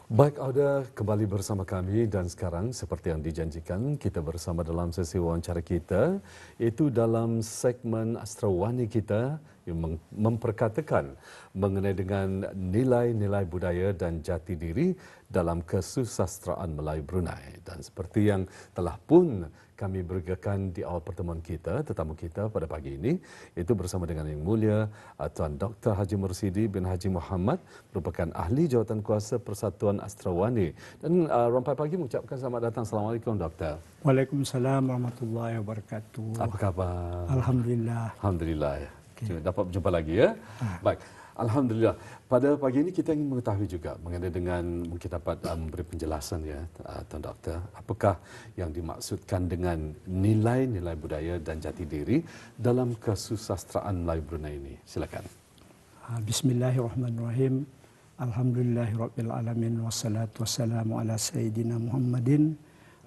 Baik, Auda, kembali bersama kami dan sekarang seperti yang dijanjikan kita bersama dalam sesi wawancara kita iaitu dalam segmen Astrawani kita yang memperkatakan mengenai dengan nilai-nilai budaya dan jati diri dalam kesusastraan Melayu Brunei. Dan seperti yang telah pun kami berikan di awal pertemuan kita, tetamu kita pada pagi ini, itu bersama dengan Yang Mulia Tuan Dr. Haji Mursidi bin Haji Muhammad, merupakan Ahli Jawatankuasa Persatuan Astrawani. Dan Rompai Pagi mengucapkan selamat datang. Assalamualaikum, Doktor. Waalaikumsalam warahmatullahi wabarakatuh. Apa khabar? Alhamdulillah. Alhamdulillah. Okay. Dapat berjumpa lagi ya. Baik. Alhamdulillah. Pada pagi ini kita ingin mengetahui juga mengenai dengan mungkin dapat memberi penjelasan ya, Tuan Doktor. Apakah yang dimaksudkan dengan nilai-nilai budaya dan jati diri dalam kesusastraan Melayu Brunei ini? Silakan. Bismillahirrahmanirrahim. Alhamdulillahirabbil alamin wassalatu wassalamu ala sayyidina Muhammadin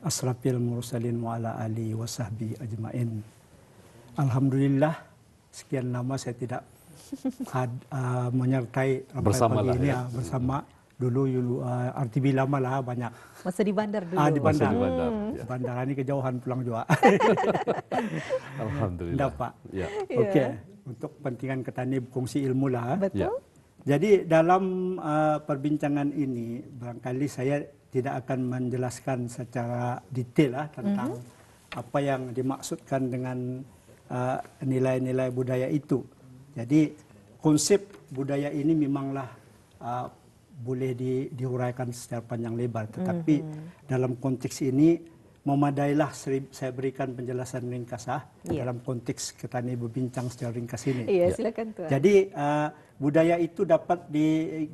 asrafil mursalin wa ala alihi wa sahbihi ajmain. Alhamdulillah, sekian lama saya tidak menyertai Rompai Pagi ini ya. Bersama dulu RTB lama lah banyak. Masa di bandar dulu. Di bandar. Di bandar. Bandar ini kejauhan pulang juga. Alhamdulillah. Dapat. Ya. Okey, untuk kepentingan ketani berkongsi ilmu lah. Betul. Ya. Jadi dalam perbincangan ini barangkali saya tidak akan menjelaskan secara detail lah tentang apa yang dimaksudkan dengan nilai-nilai budaya itu. Jadi konsep budaya ini memanglah boleh dihuraikan secara panjang lebar, tetapi dalam konteks ini memadailah saya berikan penjelasan ringkas dalam konteks kita ini berbincang secara ringkas ini. Iya, silakan Tuan. Jadi budaya itu dapat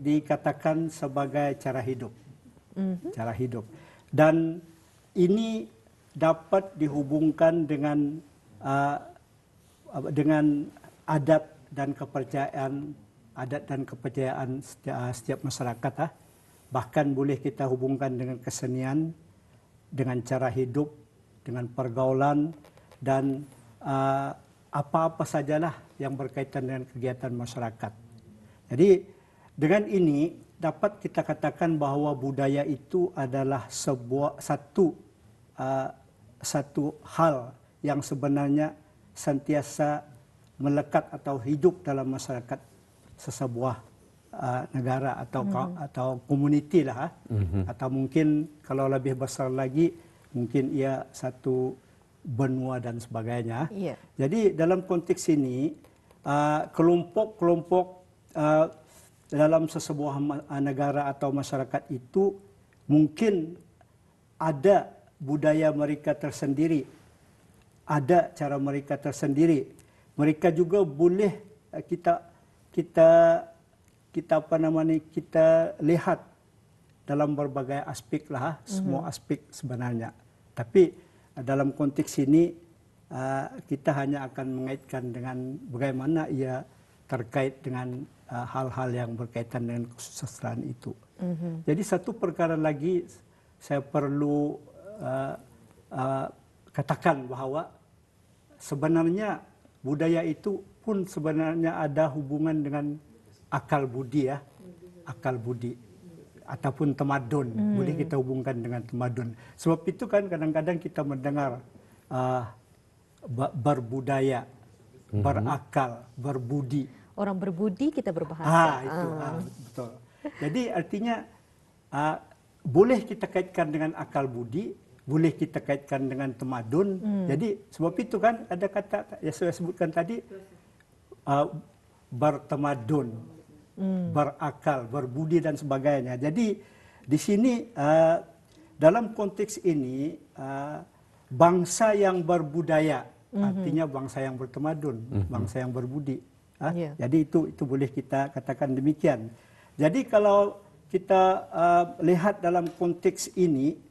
dikatakan sebagai cara hidup. Cara hidup. Dan ini dapat dihubungkan dengan adat dan kepercayaan setiap masyarakat. Bahkan boleh kita hubungkan dengan kesenian, dengan cara hidup, dengan pergaulan, dan apa-apa sajalah yang berkaitan dengan kegiatan masyarakat. Jadi dengan ini dapat kita katakan bahawa budaya itu adalah satu hal yang sebenarnya sentiasa melekat atau hidup dalam masyarakat sesebuah negara atau komuniti lah, atau mungkin kalau lebih besar lagi mungkin ia satu benua dan sebagainya. Yeah. Jadi dalam konteks ini kelompok-kelompok dalam sesebuah negara atau masyarakat itu mungkin ada budaya mereka tersendiri, ada cara mereka tersendiri. Mereka juga boleh kita lihat dalam berbagai aspek lah, semua aspek sebenarnya. Tapi dalam konteks ini kita hanya akan mengaitkan dengan bagaimana ia terkait dengan hal-hal yang berkaitan dengan kesusastraan itu. Jadi satu perkara lagi saya perlu katakan bahawa sebenarnya budaya itu pun sebenarnya ada hubungan dengan akal budi ya, akal budi ataupun tamadun. Boleh kita hubungkan dengan tamadun. Sebab itu kan kadang-kadang kita mendengar berbudaya, berakal, berbudi. Orang berbudi kita berbahasa. Itu betul. Jadi artinya boleh kita kaitkan dengan akal budi, boleh kita kaitkan dengan tamadun. Jadi sebab itu kan ada kata yang saya sebutkan tadi, bertamadun, berakal, berbudi dan sebagainya. Jadi di sini dalam konteks ini bangsa yang berbudaya, artinya bangsa yang bertamadun, bangsa yang berbudi. Jadi itu boleh kita katakan demikian. Jadi kalau kita lihat dalam konteks ini,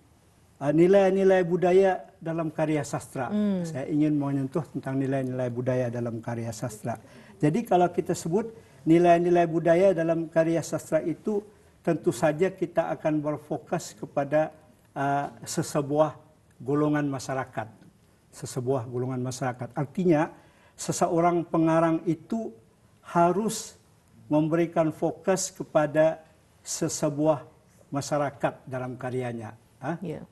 nilai-nilai budaya dalam karya sastra. Saya ingin menyentuh tentang nilai-nilai budaya dalam karya sastra. Jadi kalau kita sebut nilai-nilai budaya dalam karya sastra itu, tentu saja kita akan berfokus kepada sesebuah golongan masyarakat. Sesebuah golongan masyarakat. Artinya, seseorang pengarang itu harus memberikan fokus kepada sesebuah masyarakat dalam karyanya. Ya.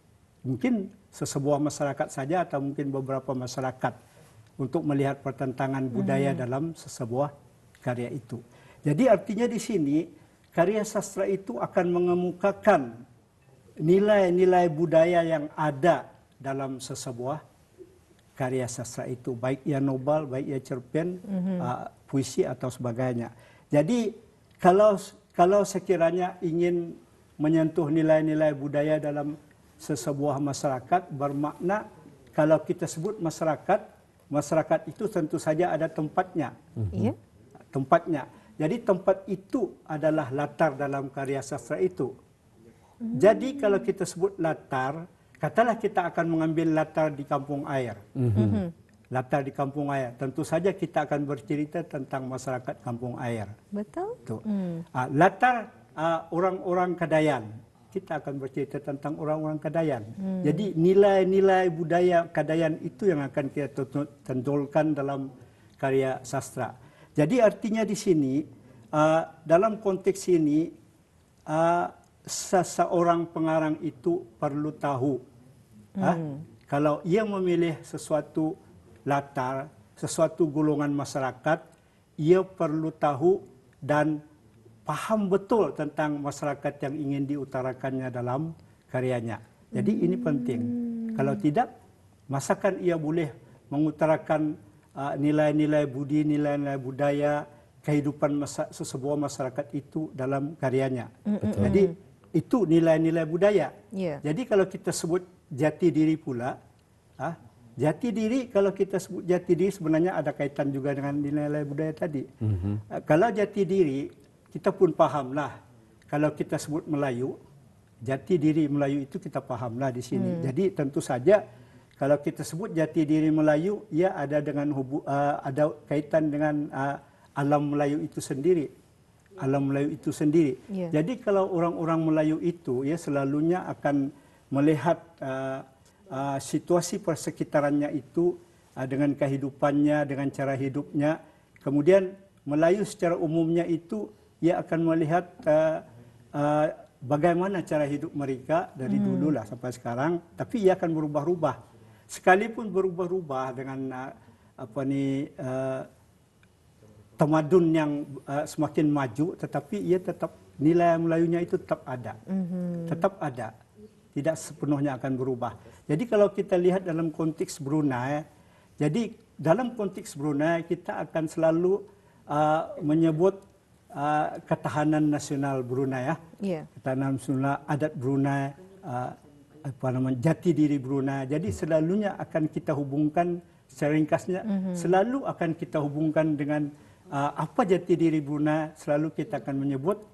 Mungkin sesebuah masyarakat saja atau mungkin beberapa masyarakat untuk melihat pertentangan budaya dalam sesebuah karya itu. Jadi artinya di sini karya sastra itu akan mengemukakan nilai-nilai budaya yang ada dalam sesebuah karya sastra itu, baik ia novel, baik ia cerpen, puisi atau sebagainya. Jadi kalau sekiranya ingin menyentuh nilai-nilai budaya dalam sesebuah masyarakat, bermakna kalau kita sebut masyarakat itu tentu saja ada tempatnya. Tempatnya. Jadi tempat itu adalah latar dalam karya sastra itu. Jadi kalau kita sebut latar, katalah kita akan mengambil latar di kampung air. Latar di kampung air. Tentu saja kita akan bercerita tentang masyarakat kampung air. Betul. Latar orang-orang Kadayan. Kita akan bercerita tentang orang-orang Kadayan. Jadi nilai-nilai budaya Kadayan itu yang akan kita tonjolkan dalam karya sastra. Jadi artinya di sini, dalam konteks ini, seseorang pengarang itu perlu tahu. Kalau ia memilih sesuatu latar, sesuatu golongan masyarakat, ia perlu tahu dan paham betul tentang masyarakat yang ingin diutarakannya dalam karyanya. Jadi ini penting. Kalau tidak, masakan ia boleh mengutarakan nilai-nilai budi, nilai-nilai budaya, kehidupan sesebuah masyarakat itu dalam karyanya. Jadi itu nilai-nilai budaya. Jadi kalau kita sebut jati diri pula, jati diri, kalau kita sebut jati diri sebenarnya ada kaitan juga dengan nilai-nilai budaya tadi. Kalau jati diri, kita pun pahamlah. Kalau kita sebut Melayu, jati diri Melayu itu kita pahamlah di sini. Jadi tentu saja kalau kita sebut jati diri Melayu, ia ada dengan ada kaitan dengan alam Melayu itu sendiri. Alam Melayu itu sendiri. Jadi kalau orang-orang Melayu itu, ya selalunya akan melihat situasi persekitarannya itu dengan kehidupannya, dengan cara hidupnya. Kemudian Melayu secara umumnya itu, ia akan melihat bagaimana cara hidup mereka dari dulu lah sampai sekarang. Tapi ia akan berubah-ubah. Sekalipun berubah-ubah dengan tamadun yang semakin maju, tetapi ia tetap nilai Melayunya itu tetap ada, tetap ada, tidak sepenuhnya akan berubah. Jadi kalau kita lihat dalam konteks Brunei, jadi dalam konteks Brunei kita akan selalu menyebut ketahanan nasional Brunei, ketahanan nasional, adat Brunei. Jati diri Brunei. Jadi selalunya akan kita hubungkan, secara ringkasnya, selalu akan kita hubungkan dengan apa jati diri Brunei, selalu kita akan menyebut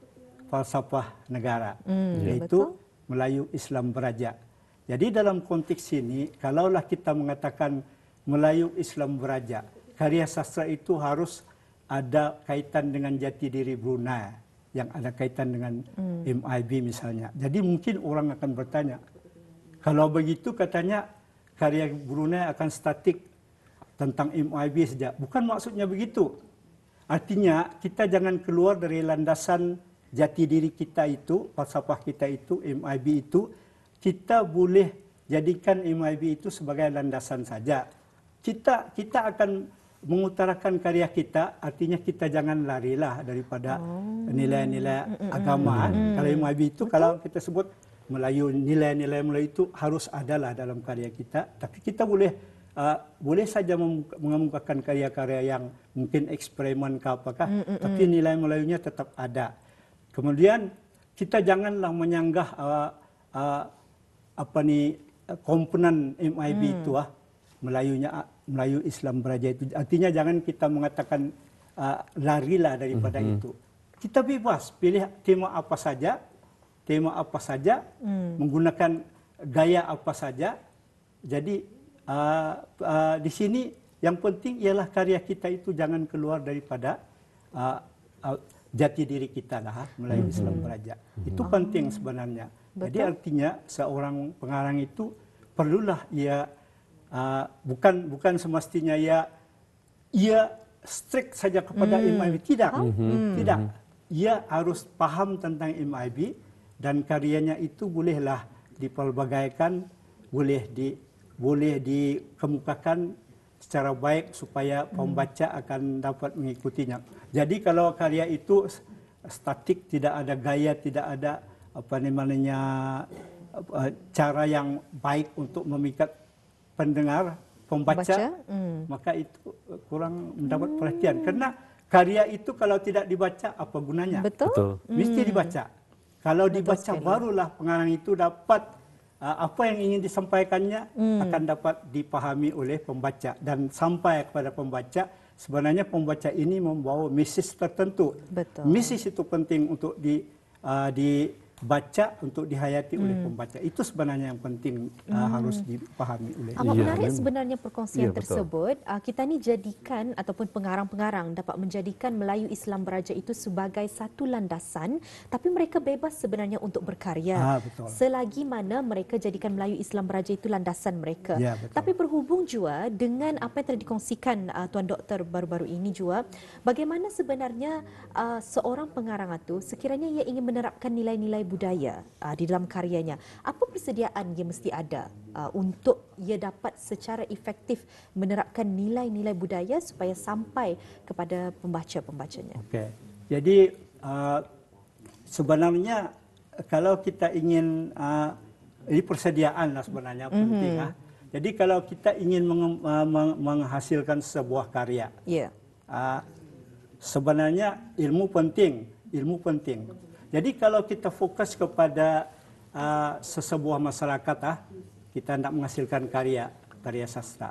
falsafah negara, yaitu Melayu Islam Beraja. Jadi dalam konteks ini, kalaulah kita mengatakan Melayu Islam Beraja, karya sastra itu harus ada kaitan dengan jati diri Brunei, yang ada kaitan dengan MIB misalnya. Jadi mungkin orang akan bertanya, kalau begitu katanya karya Brunei akan statik tentang MIB saja. Bukan maksudnya begitu. Artinya kita jangan keluar dari landasan jati diri kita itu, falsafah kita itu, MIB itu. Kita boleh jadikan MIB itu sebagai landasan saja. Kita akan mengutarakan karya kita, artinya kita jangan larilah daripada nilai-nilai agama. Kalau MIB itu, kalau kita sebut Melayu, nilai-nilai Melayu itu harus adalah dalam karya kita. Tapi kita boleh saja mengemukakan karya-karya yang mungkin eksperimen ke apakah, tapi nilai Melayunya tetap ada. Kemudian kita janganlah menyanggah komponen MIB itu, Melayu Islam Beraja itu. Artinya jangan kita mengatakan larilah daripada itu. Kita bebas pilih tema apa saja, menggunakan gaya apa saja. Jadi di sini yang penting ialah karya kita itu jangan keluar daripada jati diri kita lah, Melayu Islam Beraja. Itu penting sebenarnya. Jadi artinya seorang pengarang itu perlulah ia bukan semestinya ia strict saja kepada MIB. Tidak. Ia harus paham tentang MIB. dan karyanya itu bolehlah dipelbagaikan, boleh dikemukakan secara baik supaya pembaca akan dapat mengikutinya. Jadi kalau karya itu statik, tidak ada gaya, tidak ada cara yang baik untuk memikat pendengar, pembaca, maka itu kurang mendapat perhatian. Karena karya itu kalau tidak dibaca, apa gunanya? Betul. Mesti dibaca. Kalau dibaca barulah pengarang itu dapat apa yang ingin disampaikannya akan dapat dipahami oleh pembaca, dan sampai kepada pembaca. Sebenarnya pembaca ini membawa mesej tertentu. Betul. Mesej itu penting untuk dibaca, untuk dihayati oleh pembaca. Itu sebenarnya yang penting harus dipahami oleh. Amat menarik sebenarnya perkongsian Ya, betul. tersebut. Kita ni jadikan ataupun pengarang-pengarang dapat menjadikan Melayu Islam Beraja itu sebagai satu landasan, tapi mereka bebas sebenarnya untuk berkarya. Betul. Selagi mana mereka jadikan Melayu Islam Beraja itu landasan mereka. Ya, betul. Tapi berhubung juga dengan apa yang telah dikongsikan Tuan Doktor baru-baru ini juga, bagaimana sebenarnya seorang pengarang itu sekiranya ia ingin menerapkan nilai-nilai budaya di dalam karyanya, apa persediaan yang mesti ada untuk ia dapat secara efektif menerapkan nilai-nilai budaya supaya sampai kepada pembaca-pembacanya? Okey. Jadi sebenarnya kalau kita ingin ini persediaan lah sebenarnya penting. Jadi kalau kita ingin menghasilkan sebuah karya, sebenarnya ilmu penting. Jadi kalau kita fokus kepada sesebuah masyarakat, kita hendak menghasilkan karya sastra.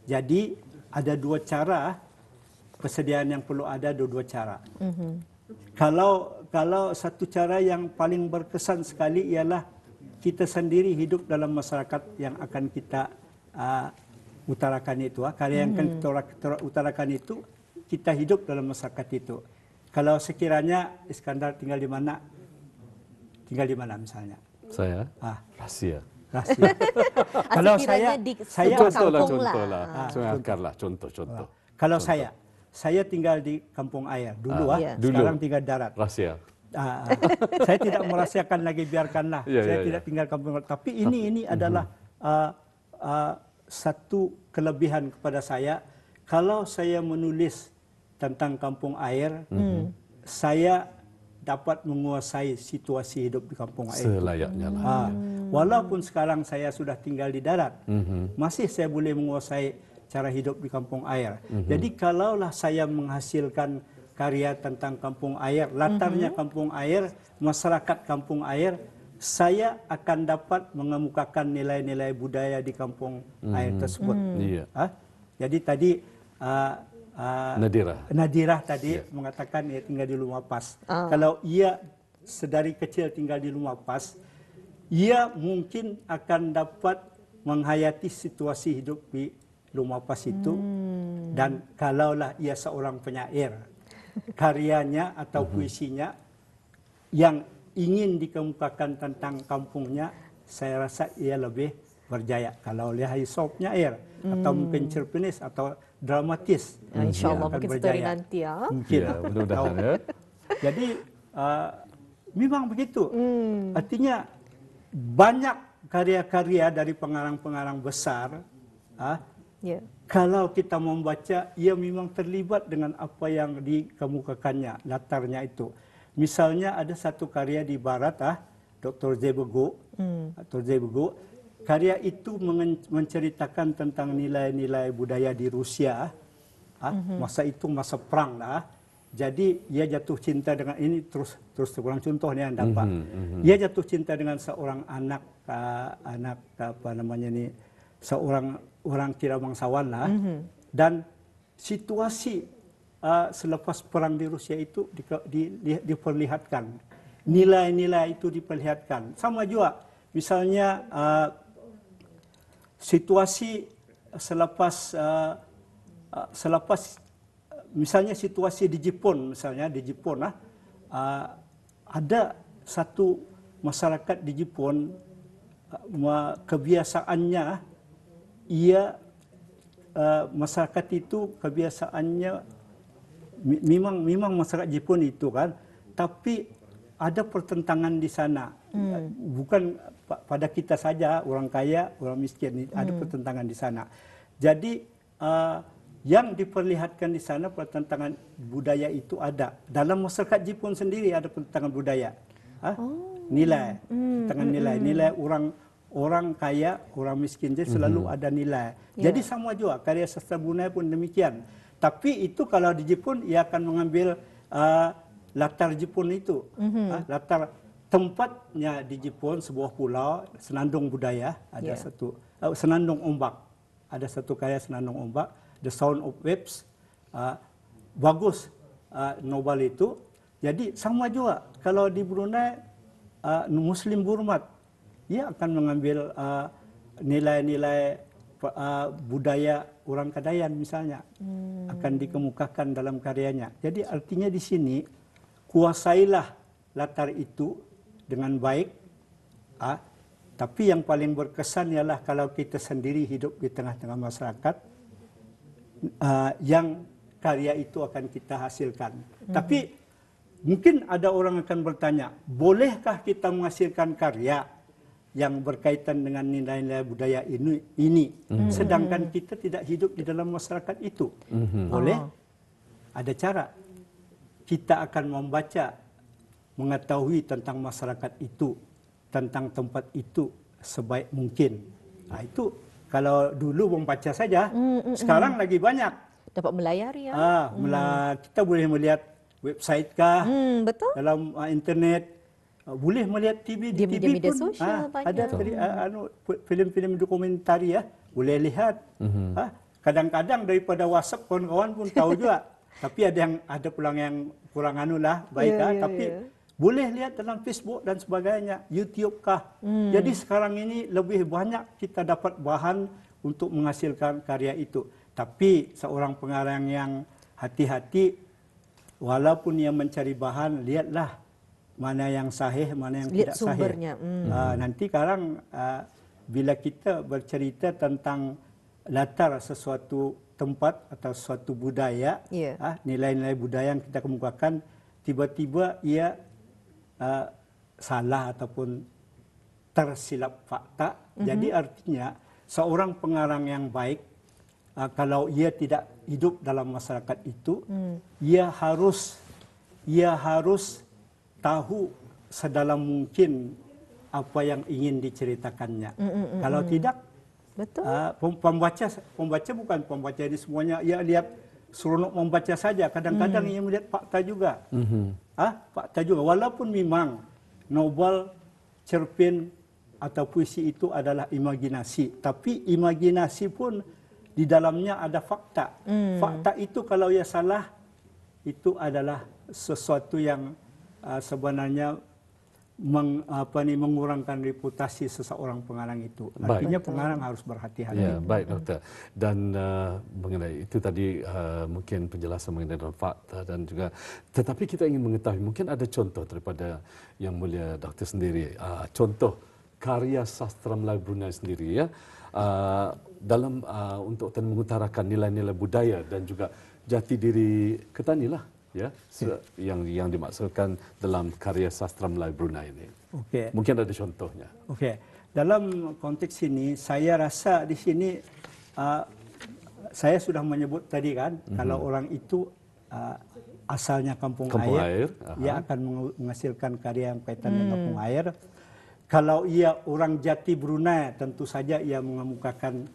Jadi ada dua cara persediaan yang perlu ada, dua cara. Kalau satu cara yang paling berkesan sekali ialah kita sendiri hidup dalam masyarakat yang akan kita utarakan itu. Karya yang akan kita utarakan itu, kita hidup dalam masyarakat itu. Kalau sekiranya Iskandar tinggal di mana? Tinggal di mana misalnya? Saya? Rahasia. Rahasia. Kalau saya contohlah. Contoh. Kalau saya tinggal di kampung air dulu, sekarang tinggal darat. Rahasia. Saya tidak merahasiakan lagi, biarkanlah. Saya tidak tinggal kampung air. Tapi ini adalah satu kelebihan kepada saya. Kalau saya menulis tentang kampung air, saya dapat menguasai situasi hidup di kampung air. Selayaknya lah. Walaupun sekarang saya sudah tinggal di darat, masih saya boleh menguasai cara hidup di kampung air. Jadi kalaulah saya menghasilkan karya tentang kampung air, latarnya kampung air, masyarakat kampung air, saya akan dapat mengemukakan nilai-nilai budaya di kampung air tersebut. Jadi tadi Nadirah tadi mengatakan ia tinggal di Lumapas. Kalau ia sedari kecil tinggal di Lumapas, ia mungkin akan dapat menghayati situasi hidup di Lumapas itu. Dan kalaulah ia seorang penyair, karyanya atau puisinya yang ingin dikemukakan tentang kampungnya, saya rasa ia lebih berjaya. Kalau dia penyair atau mungkin cerpenis atau dramatis, InsyaAllah mungkin story nanti mungkin. Mudah-mudahan ya. Jadi memang begitu. Artinya banyak karya-karya dari pengarang-pengarang besar. Kalau kita membaca, ia memang terlibat dengan apa yang dikemukakannya, latarnya itu. Misalnya ada satu karya di Barat, Dr. Zebego. Dr. Zebego. Karya itu menceritakan tentang nilai-nilai budaya di Rusia. Masa itu masa perang lah. Jadi ia jatuh cinta dengan ini, terus kurang contoh ni yang dapat. Ia jatuh cinta dengan seorang anak seorang orang kira bangsawan lah. Dan situasi selepas perang di Rusia itu diperlihatkan. Nilai-nilai itu diperlihatkan. Sama juga misalnya situasi selepas misalnya situasi di Jepun, ada satu masyarakat di Jepun, kebiasaannya masyarakat itu kebiasaannya memang masyarakat Jepun itu kan, tapi ada pertentangan di sana. Bukan pada kita saja, orang kaya, orang miskin, ada pertentangan di sana. Jadi yang diperlihatkan di sana pertentangan budaya itu ada. Dalam masyarakat Jepun sendiri ada pertentangan budaya. Nilai, pertentangan nilai orang kaya, orang miskin, jadi selalu ada nilai. Jadi sama juga karya sastra Brunei pun demikian. Tapi itu kalau di Jepun ia akan mengambil latar Jepun itu, latar tempatnya di Jepun, sebuah pulau, senandung budaya, ada satu senandung ombak, ada satu karya senandung ombak, The Sound of Waves, bagus novel itu. Jadi sama juga kalau di Brunei Muslim Burmat, ia akan mengambil nilai-nilai budaya orang Kadayan misalnya, akan dikemukakan dalam karyanya. Jadi artinya di sini kuasailah latar itu dengan baik, tapi yang paling berkesan ialah kalau kita sendiri hidup di tengah-tengah masyarakat, yang karya itu akan kita hasilkan. Tapi mungkin ada orang akan bertanya, bolehkah kita menghasilkan karya yang berkaitan dengan nilai-nilai budaya ini sedangkan kita tidak hidup di dalam masyarakat itu? Boleh? Ada cara. Kita akan membaca, mengetahui tentang masyarakat itu, tentang tempat itu sebaik mungkin. Itu kalau dulu membaca saja, sekarang lagi banyak. Dapat melayari ya. Kita boleh melihat website kah, betul. dalam internet, boleh melihat TV di TV media pun. sosial banyak. Ada filem-filem dokumentari ya, boleh lihat. Kadang-kadang daripada WhatsApp kawan-kawan pun tahu juga. Tapi ada pulang yang kurang baik tapi boleh lihat dalam Facebook dan sebagainya, YouTube kah. Jadi sekarang ini lebih banyak kita dapat bahan untuk menghasilkan karya itu. Tapi seorang pengarang yang hati-hati, walaupun ia mencari bahan, lihatlah mana yang sahih, mana yang lihat tidak sumbernya. sahih. Nanti sekarang bila kita bercerita tentang latar sesuatu tempat atau suatu budaya, nilai-nilai budaya yang kita kemukakan, tiba-tiba ia salah ataupun tersilap fakta. Jadi artinya seorang pengarang yang baik, kalau ia tidak hidup dalam masyarakat itu, ia harus tahu sedalam mungkin apa yang ingin diceritakannya. Kalau tidak, betul. Pembaca bukan pembaca ini semuanya ia lihat seronok membaca saja. Kadang-kadang ia melihat fakta juga. Fakta juga. Walaupun memang novel, cerpen atau puisi itu adalah imajinasi, tapi imajinasi pun di dalamnya ada fakta. Fakta itu kalau ia salah, itu adalah sesuatu yang sebenarnya mengurangkan reputasi seseorang pengarang itu. Artinya pengarang harus berhati-hati. Ya, baik doktor. Dan mengenai itu tadi mungkin penjelasan mengenai fakta dan juga, tetapi kita ingin mengetahui mungkin ada contoh daripada Yang Mulia doktor sendiri, contoh karya sastra Melayu Brunei sendiri ya, dalam untuk mengutarakan nilai-nilai budaya dan juga jati diri Ketani lah. Ya, yang dimaksudkan dalam karya sastra Melayu Brunei ini. Mungkin ada contohnya. Dalam konteks ini, saya rasa di sini saya sudah menyebut tadi kan, kalau orang itu asalnya kampung air, ia akan menghasilkan karya yang kaitan dengan kampung air. Kalau ia orang jati Brunei, tentu saja ia mengemukakan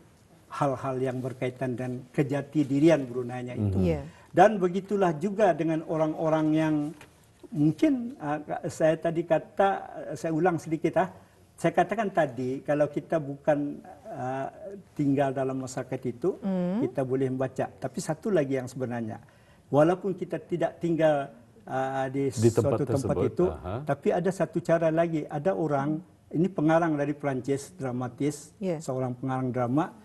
hal-hal yang berkaitan dengan kejati dirian Brunei-nya itu. Dan begitulah juga dengan orang-orang yang mungkin saya ulang sedikit. Saya katakan tadi, kalau kita bukan tinggal dalam masyarakat itu, kita boleh membaca. Tapi satu lagi yang sebenarnya, walaupun kita tidak tinggal di suatu tempat itu, tapi ada satu cara lagi. Ada orang, ini pengarang dari Perancis, dramatis, seorang pengarang drama,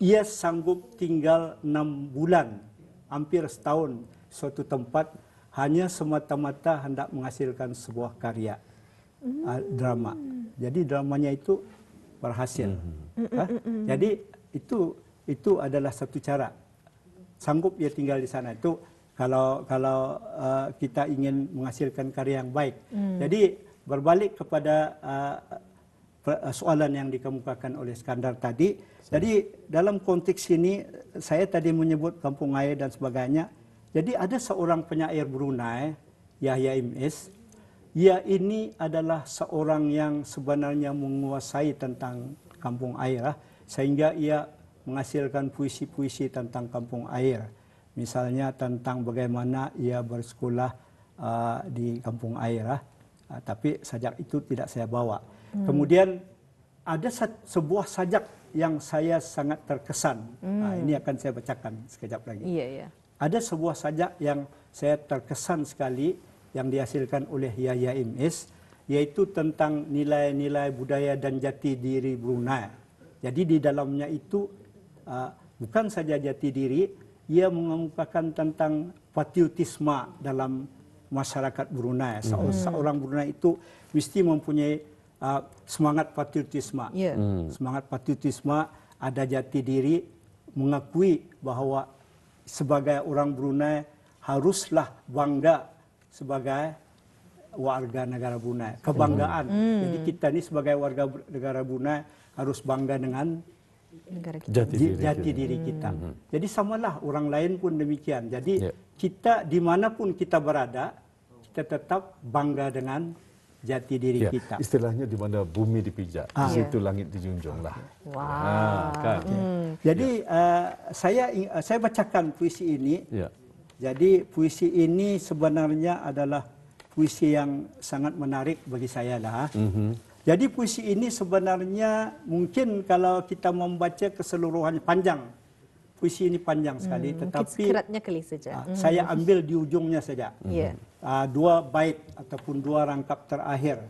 ia sanggup tinggal 6 bulan, hampir setahun suatu tempat hanya semata-mata hendak menghasilkan sebuah karya drama. Jadi dramanya itu berhasil. Jadi itu adalah satu cara. Sanggup dia tinggal di sana itu kalau kita ingin menghasilkan karya yang baik. Jadi berbalik kepada soalan yang dikemukakan oleh Skandar tadi. Jadi dalam konteks ini saya tadi menyebut kampung air dan sebagainya. Jadi ada seorang penyair Brunei, Yahya Ms. Ia ini adalah seorang yang sebenarnya menguasai tentang kampung air, sehingga ia menghasilkan puisi-puisi tentang kampung air. Misalnya tentang bagaimana ia bersekolah di kampung air, tapi sajak itu tidak saya bawa. Kemudian ada sebuah sajak yang saya sangat terkesan. Ini akan saya bacakan sekejap lagi. Iya. Ada sebuah sajak yang saya terkesan sekali yang dihasilkan oleh Yahya Ms, yaitu tentang nilai-nilai budaya dan jati diri Brunei. Jadi di dalamnya itu bukan saja jati diri, ia mengemukakan tentang patriotisme dalam masyarakat Brunei. Seorang Brunei itu mesti mempunyai semangat patriotisme. Semangat patriotisme, ada jati diri, mengakui bahwa sebagai orang Brunei haruslah bangga sebagai warga negara Brunei. Kebanggaan. Jadi kita ini sebagai warga negara Brunei harus bangga dengan jati diri kita. Jadi samalah orang lain pun demikian. Jadi kita dimanapun kita berada, kita tetap bangga dengan jati diri kita. Istilahnya di mana bumi dipijak, di situ langit dijunjung lah. Wow. Jadi saya bacakan puisi ini. Jadi puisi ini sebenarnya adalah puisi yang sangat menarik bagi saya lah. Jadi puisi ini sebenarnya mungkin kalau kita membaca keseluruhannya panjang. Puisi ini panjang sekali, tetapi sekeratnya kali saja. Saya ambil di ujungnya saja. Dua bait ataupun dua rangkap terakhir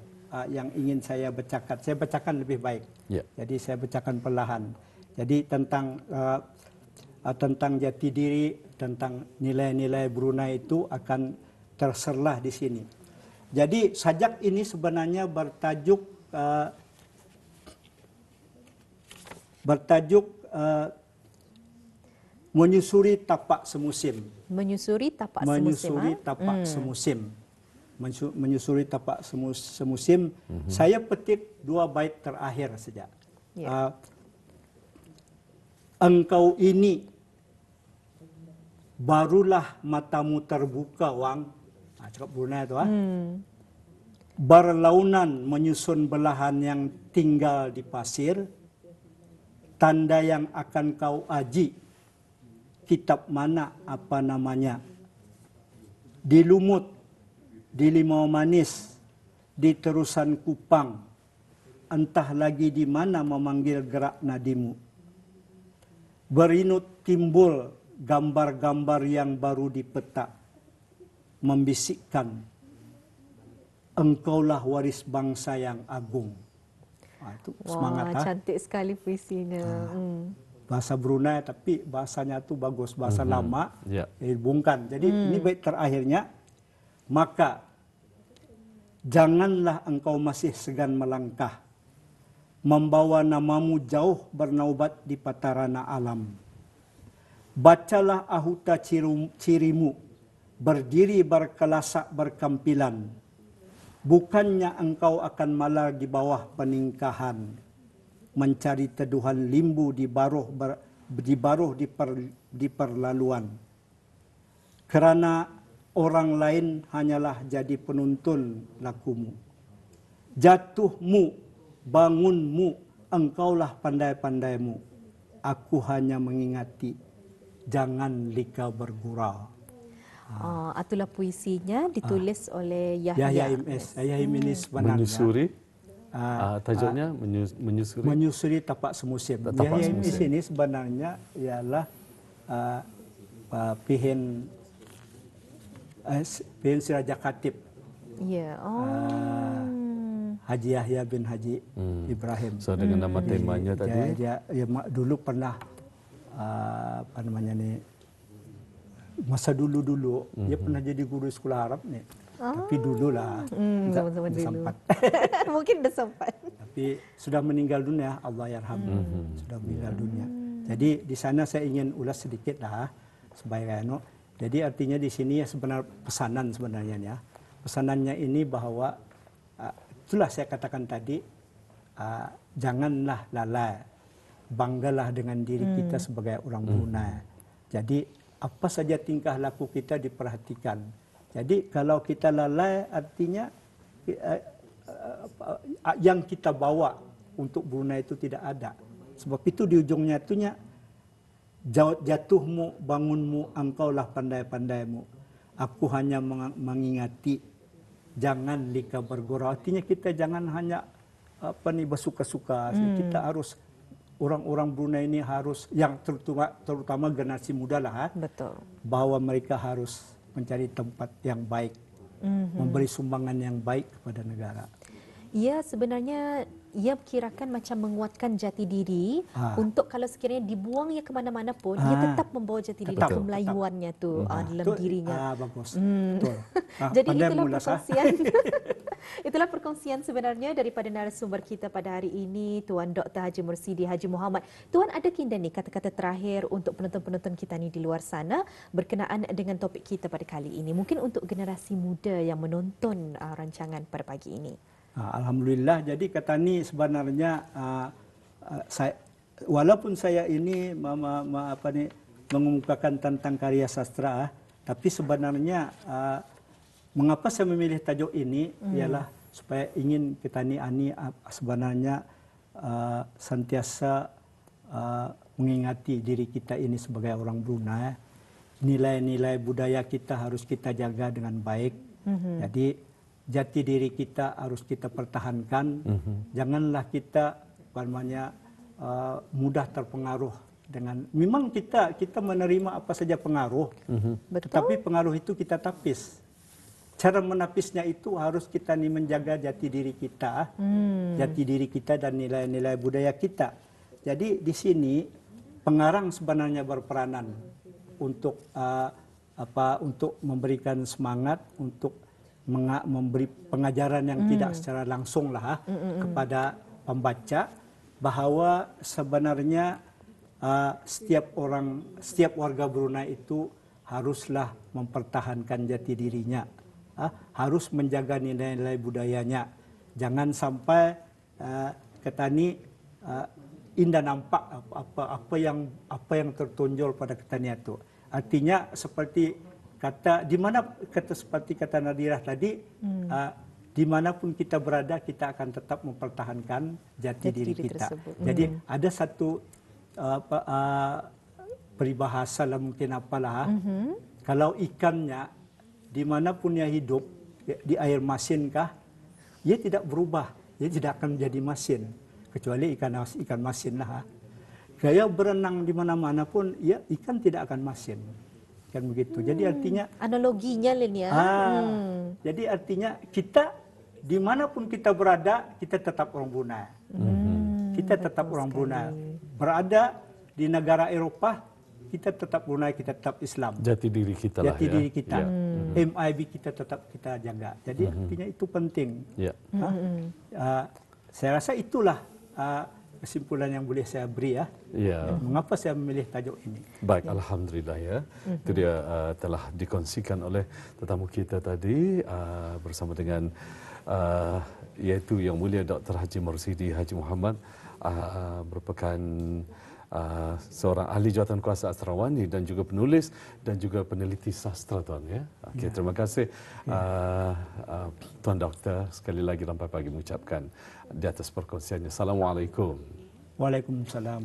yang ingin saya bacakan. Saya bacakan lebih baik. Jadi saya bacakan perlahan. Jadi tentang jati diri, tentang nilai-nilai Brunei itu akan terserlah di sini. Jadi sajak ini sebenarnya bertajuk menyusuri tapak semusim. Menyusuri tapak semusim. Menyusuri tapak semusim. Saya petik dua bait terakhir saja. Engkau ini barulah matamu terbuka, Wang. Cakap Brunei tu. Berlaunan menyusun belahan yang tinggal di pasir, tanda yang akan kau aji, kitab mana apa namanya, di Lumut, di Limau Manis, di Terusan Kupang, entah lagi di mana memanggil gerak nadimu. Berinut timbul gambar-gambar yang baru dipetak, membisikkan, engkaulah waris bangsa yang agung. Itu semangat. Cantik sekali puisinya. Bahasa Brunei tapi bahasanya tu bagus, bahasa lama, dihubungkan. Jadi ini bait terakhirnya. Maka janganlah engkau masih segan melangkah, membawa namamu jauh bernaubat di patarana alam. Bacalah ahuta cirimu, berdiri berkelasak berkampilan. Bukannya engkau akan malar di bawah peningkahan, mencari teduhan limbu di baruh di perlaluan. Kerana orang lain hanyalah jadi penuntun lakumu. Jatuhmu, bangunmu, engkaulah pandai-pandaimu. Aku hanya mengingati, jangan lika bergurau. Itulah puisinya ditulis oleh Yahya Ms. Yahya Ms sebenarnya. Menyusuri, tajuknya menyusuri tapak semusim. Yahya Ms ini sebenarnya ialah pihin Siraja Khatib. Haji Yahya bin Haji Ibrahim. So dengan nama temanya tadi. Dia dulu pernah masa dulu dia pernah jadi guru sekolah Arab nih. Tapi dululah. Zaman-zaman dulu. Sempat. Mungkin dah sempat. Tapi sudah meninggal dunia, Allah yarham. Sudah meninggal dunia. Jadi di sana saya ingin ulas sedikit lah sebagai Jadi artinya di sini ya pesanan sebenarnya ya. Pesanannya ini bahwa itulah saya katakan tadi, janganlah lalai, banggalah dengan diri kita sebagai orang Brunei. Jadi apa saja tingkah laku kita diperhatikan. Jadi kalau kita lalai artinya yang kita bawa untuk Brunei itu tidak ada. Sebab itu di ujungnya itunya, jatuhmu, bangunmu, engkaulah pandai-pandaimu. Aku hanya mengingati, jangan lika bergurau. Artinya kita jangan hanya bersuka-suka. Kita harus, orang-orang Brunei ini harus, yang terutama generasi muda lah, Betul. bahwa mereka harus mencari tempat yang baik, memberi sumbangan yang baik kepada negara. Ya, sebenarnya ia kirakan macam menguatkan jati diri untuk kalau sekiranya dibuang ia ke mana-mana pun, ia tetap membawa jati diri kemelayuannya tu dalam dirinya. Bagus. Betul. Jadi itulah perkongsian. Itulah perkongsian sebenarnya daripada narasumber kita pada hari ini, Tuan Dr. Haji Mursidi Haji Muhammad. Tuan, ada kinda ni kata-kata terakhir untuk penonton-penonton kita ni di luar sana berkenaan dengan topik kita pada kali ini. Mungkin untuk generasi muda yang menonton rancangan pada pagi ini. Alhamdulillah. Jadi kata ni sebenarnya walaupun saya ini mengemukakan tentang karya sastra, tapi sebenarnya mengapa saya memilih tajuk ini ialah supaya ingin kita ni sebenarnya sentiasa mengingati diri kita ini sebagai orang Brunei. Nilai-nilai budaya kita harus kita jaga dengan baik. Jadi jati diri kita harus kita pertahankan. Janganlah kita mudah terpengaruh dengan, memang kita menerima apa saja pengaruh, tetapi pengaruh itu kita tapis. Cara menapisnya itu harus kita menjaga jati diri kita, jati diri kita dan nilai-nilai budaya kita. Jadi di sini pengarang sebenarnya berperanan untuk untuk memberikan semangat, untuk memberi pengajaran yang tidak secara langsung lah kepada pembaca, bahawa sebenarnya setiap warga Brunei itu haruslah mempertahankan jati dirinya, harus menjaga nilai-nilai budayanya. Jangan sampai ketani indah nampak apa yang tertonjol pada ketani itu. Artinya seperti seperti kata Nadirah tadi, dimanapun kita berada, kita akan tetap mempertahankan jati diri kita. Jadi ada satu peribahasa lah mungkin apalah, kalau ikannya dimanapun ia hidup, di air masin kah, ia tidak berubah, ia tidak akan menjadi masin, kecuali ikan masin lah. Gaya berenang di mana-mana pun, ikan tidak akan masin. Kan begitu. Jadi artinya analoginya Lin ya. Jadi artinya kita dimanapun kita berada, kita tetap orang Brunei. Kita tetap orang Brunei. Berada di negara Eropah, kita tetap Brunei, kita tetap Islam. Jati diri kita lah. Jati diri kita. MIB kita tetap kita jaga. Jadi artinya itu penting. Saya rasa itulah kesimpulan yang boleh saya beri ya. Mengapa saya memilih tajuk ini? Baik, alhamdulillah ya. Itu dia telah dikongsikan oleh tetamu kita tadi bersama dengan iaitu Yang Mulia Dr. Haji Mursidi Haji Muhammad, merupakan seorang ahli jawatankuasa Astrawani dan juga penulis dan juga peneliti sastra, tuan ya. Okey, terima kasih Tuan Doktor sekali lagi Rampai Pagi mengucapkan di atas perkongsiannya. Assalamualaikum. Waalaikumsalam.